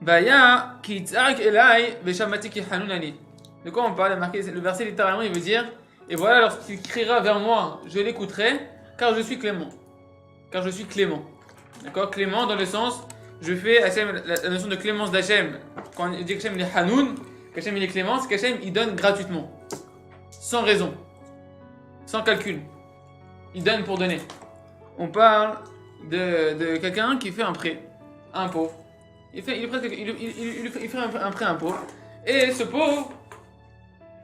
Vaya ki tzak elai veshamati ki hanunani. De quoi on parle? Le verset littéralement il veut dire et voilà lorsqu'il criera vers moi, je l'écouterai car je suis clément. Car je suis clément. D'accord? Clément dans le sens je fais Hachem, la notion de clémence d'Hachem. Quand on dit qu'Hachem il est hanoun, qu'Hachem il est clément, c'est qu'Hachem il donne gratuitement. Sans raison. Sans calcul. Il donne pour donner. On parle de quelqu'un qui fait un prêt à un pauvre. Il fait un prêt à un pauvre. Et ce pauvre,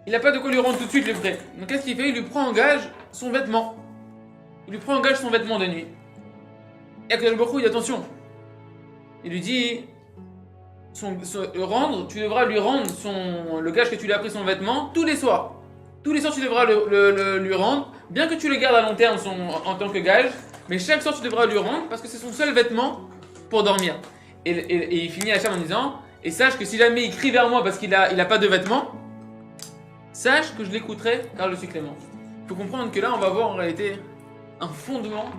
il n'a pas de quoi lui rendre tout de suite le prêt. Donc qu'est-ce qu'il fait? Il lui prend en gage son vêtement. Il lui prend en gage son vêtement de nuit. Et Akadosh Baruch Hu, il dit attention. Il lui dit, tu devras lui rendre le gage que tu lui as pris son vêtement tous les soirs. Tous les soirs tu devras lui rendre, bien que tu le gardes à long terme en tant que gage, mais chaque soir tu devras lui rendre parce que c'est son seul vêtement pour dormir. Et il finit Hachem en disant, et sache que si jamais il crie vers moi parce qu'il a pas de vêtements, sache que je l'écouterai car je suis clément. Il faut comprendre que là on va voir en réalité un fondement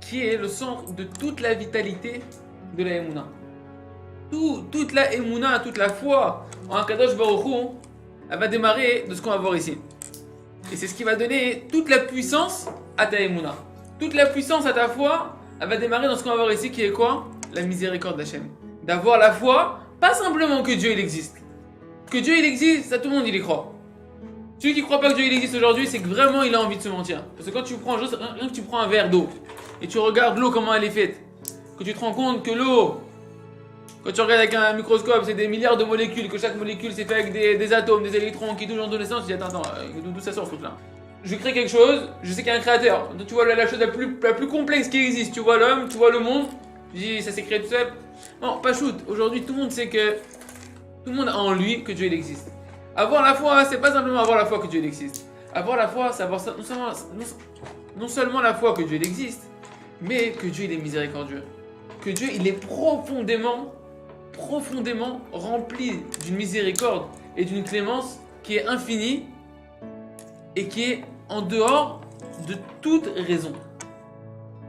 qui est le centre de toute la vitalité de la Emouna. Toute la Emouna, toute la foi en Akadosh Baruch Hu, elle va démarrer de ce qu'on va voir ici. Et c'est ce qui va donner toute la puissance à ta Emouna. Toute la puissance à ta foi, elle va démarrer dans ce qu'on va voir ici qui est quoi? La miséricorde d'Hachem. D'avoir la foi, pas simplement que Dieu il existe. Que Dieu il existe, ça tout le monde il y croit. Celui qui ne croit pas que Dieu il existe aujourd'hui, c'est que vraiment il a envie de se mentir. Parce que quand tu prends, rien que tu prends un verre d'eau et tu regardes l'eau comment elle est faite, que tu te rends compte que l'eau, quand tu regardes avec un microscope, c'est des milliards de molécules, que chaque molécule c'est fait avec des atomes, des électrons qui touchent dans tous les sens, tu dis attends, d'où ça sort ce truc là? Je crée quelque chose, je sais qu'il y a un créateur. Donc, tu vois la chose la plus complexe qui existe, tu vois l'homme, tu vois le monde, tu dis ça s'est créé tout seul. Non, pas shoot, aujourd'hui tout le monde sait que tout le monde a en lui que Dieu il existe. Avoir la foi, c'est pas simplement avoir la foi que Dieu il existe. Avoir la foi, c'est avoir non seulement la foi que Dieu il existe, mais que Dieu il est miséricordieux. Que Dieu il est profondément rempli d'une miséricorde et d'une clémence qui est infinie et qui est en dehors de toute raison.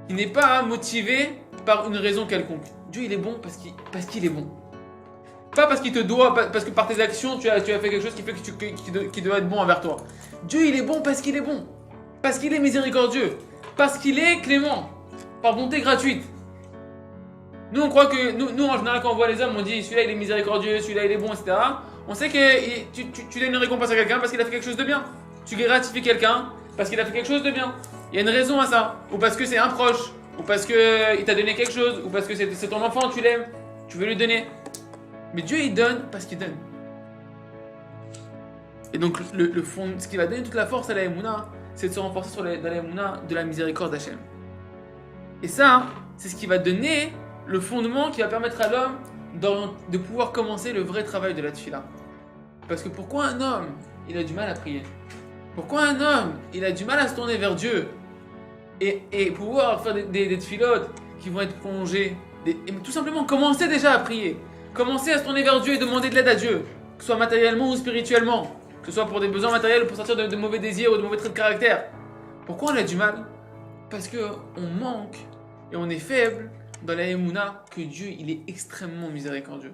Il n'est pas motivé par une raison quelconque. Dieu il est bon parce qu'il est bon. Pas parce qu'il te doit, parce que par tes actions tu as fait quelque chose qui fait qu'il doit être bon envers toi. Dieu il est bon parce qu'il est bon. Parce qu'il est miséricordieux. Parce qu'il est clément. Par bonté gratuite. Nous on croit que, nous en général quand on voit les hommes on dit celui-là il est miséricordieux, celui-là il est bon, etc. On sait que tu donnes une récompense à quelqu'un parce qu'il a fait quelque chose de bien. Tu gratifies quelqu'un parce qu'il a fait quelque chose de bien. Il y a une raison à ça. Ou parce que c'est un proche. Ou parce qu'il t'a donné quelque chose. Ou parce que c'est ton enfant, tu l'aimes. Tu veux lui donner. Mais Dieu il donne parce qu'il donne. Et donc le fond, ce qui va donner toute la force à la Emouna, c'est de se renforcer dans la Emouna de la miséricorde d'Hachem. Et ça, c'est ce qui va donner le fondement qui va permettre à l'homme de pouvoir commencer le vrai travail de la tefila. Parce que pourquoi un homme, il a du mal à prier? Pourquoi un homme, il a du mal à se tourner vers Dieu et pouvoir faire des tfilotes qui vont être prolongées et tout simplement commencer déjà à prier. Commencer à se tourner vers Dieu et demander de l'aide à Dieu. Que ce soit matériellement ou spirituellement. Que ce soit pour des besoins matériels ou pour sortir de mauvais désirs ou de mauvais traits de caractère. Pourquoi on a du mal? Parce qu'on manque et on est faible dans la Emouna que Dieu il est extrêmement miséricordieux.